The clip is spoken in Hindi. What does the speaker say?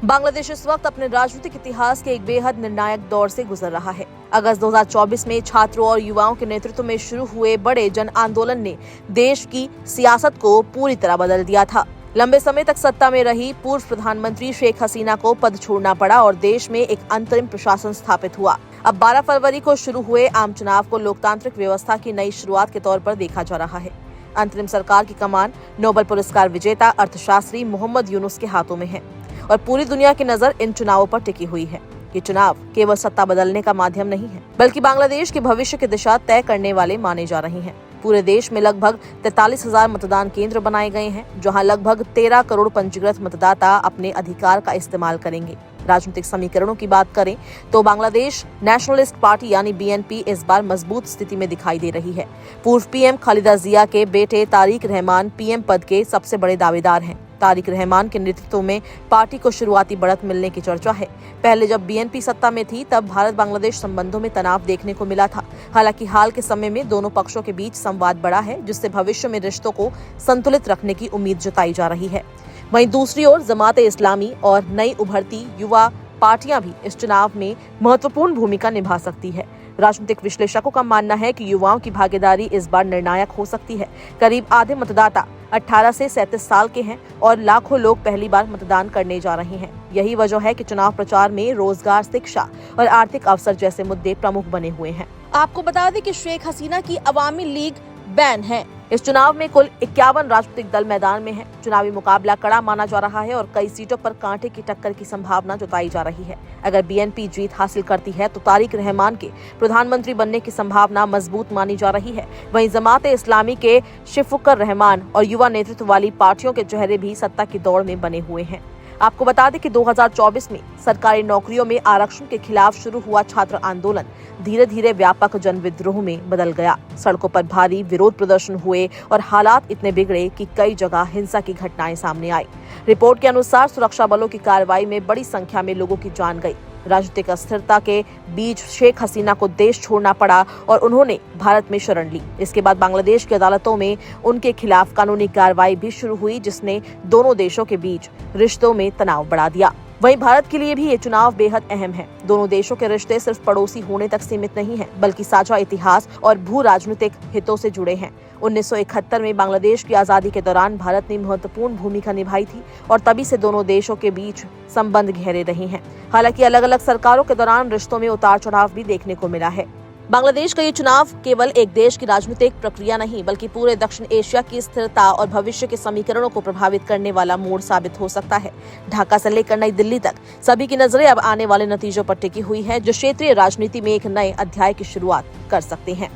बांग्लादेश इस वक्त अपने राजनीतिक इतिहास के एक बेहद निर्णायक दौर से गुजर रहा है। अगस्त 2024 में छात्रों और युवाओं के नेतृत्व में शुरू हुए बड़े जन आंदोलन ने देश की सियासत को पूरी तरह बदल दिया था। लंबे समय तक सत्ता में रही पूर्व प्रधानमंत्री शेख हसीना को पद छोड़ना पड़ा और देश में एक अंतरिम प्रशासन स्थापित हुआ। अब 12 फरवरी को शुरू हुए आम चुनाव को लोकतांत्रिक व्यवस्था की नई शुरुआत के तौर पर देखा जा रहा है। अंतरिम सरकार की कमान नोबेल पुरस्कार विजेता अर्थशास्त्री मोहम्मद यूनुस के हाथों में है और पूरी दुनिया की नजर इन चुनावों पर टिकी हुई है। ये चुनाव केवल सत्ता बदलने का माध्यम नहीं है, बल्कि बांग्लादेश के भविष्य की दिशा तय करने वाले माने जा रहे हैं। पूरे देश में लगभग 43,000 मतदान केंद्र बनाए गए हैं, जहां लगभग 13 करोड़ पंजीकृत मतदाता अपने अधिकार का इस्तेमाल करेंगे। राजनीतिक समीकरणों की बात करें तो बांग्लादेश नेशनलिस्ट पार्टी यानी बीएनपी इस बार मजबूत स्थिति में दिखाई दे रही है। पूर्व पीएम खालिदा जिया के बेटे तारिक रहमान पीएम पद के सबसे बड़े दावेदार हैं। तारिक रहमान के नेतृत्व में पार्टी को शुरुआती बढ़त मिलने की चर्चा है। पहले जब बीएनपी सत्ता में थी तब भारत बांग्लादेश संबंधों में तनाव देखने को मिला था। हालांकि हाल के समय में दोनों पक्षों के बीच संवाद बढ़ा है, जिससे भविष्य में रिश्तों को संतुलित रखने की उम्मीद जताई जा रही है। वहीं दूसरी ओर जमात-ए-इस्लामी और नई उभरती युवा पार्टियां भी इस चुनाव में महत्वपूर्ण भूमिका निभा सकती है। राजनीतिक विश्लेषकों का मानना है कि युवाओं की भागीदारी इस बार निर्णायक हो सकती है। करीब आधे मतदाता 18 से 37 साल के हैं और लाखों लोग पहली बार मतदान करने जा रहे हैं। यही वजह है कि चुनाव प्रचार में रोजगार, शिक्षा और आर्थिक अवसर जैसे मुद्दे प्रमुख बने हुए हैं। आपको बता दें कि शेख हसीना की अवामी लीग बैन है। इस चुनाव में कुल 51 राजनीतिक दल मैदान में हैं। चुनावी मुकाबला कड़ा माना जा रहा है और कई सीटों पर कांटे की टक्कर की संभावना जताई जा रही है। अगर बीएनपी जीत हासिल करती है तो तारिक रहमान के प्रधानमंत्री बनने की संभावना मजबूत मानी जा रही है। वहीं जमात-ए-इस्लामी के शिफुकर रहमान और युवा नेतृत्व वाली पार्टियों के चेहरे भी सत्ता की दौड़ में बने हुए हैं। आपको बता दें कि 2024 में सरकारी नौकरियों में आरक्षण के खिलाफ शुरू हुआ छात्र आंदोलन धीरे धीरे व्यापक जन विद्रोह में बदल गया। सड़कों पर भारी विरोध प्रदर्शन हुए और हालात इतने बिगड़े कि कई जगह हिंसा की घटनाएं सामने आई। रिपोर्ट के अनुसार सुरक्षा बलों की कार्रवाई में बड़ी संख्या में लोगों की जान गई। राजनीतिक अस्थिरता के बीच शेख हसीना को देश छोड़ना पड़ा और उन्होंने भारत में शरण ली। इसके बाद बांग्लादेश की अदालतों में उनके खिलाफ कानूनी कार्रवाई भी शुरू हुई, जिसने दोनों देशों के बीच रिश्तों में तनाव बढ़ा दिया। वहीं भारत के लिए भी ये चुनाव बेहद अहम है। दोनों देशों के रिश्ते सिर्फ पड़ोसी होने तक सीमित नहीं हैं, बल्कि साझा इतिहास और भू राजनीतिक हितों से जुड़े हैं। 1971 में बांग्लादेश की आजादी के दौरान भारत ने महत्वपूर्ण भूमिका निभाई थी और तभी से दोनों देशों के बीच संबंध गहरे रहे हैं। हालांकि अलग अलग सरकारों के दौरान रिश्तों में उतार चढ़ाव भी देखने को मिला है। बांग्लादेश का ये चुनाव केवल एक देश की राजनीतिक प्रक्रिया नहीं, बल्कि पूरे दक्षिण एशिया की स्थिरता और भविष्य के समीकरणों को प्रभावित करने वाला मोड़ साबित हो सकता है। ढाका से लेकर नई दिल्ली तक सभी की नजरें अब आने वाले नतीजों पर टिकी हुई है, जो क्षेत्रीय राजनीति में एक नए अध्याय की शुरुआत कर सकते हैं।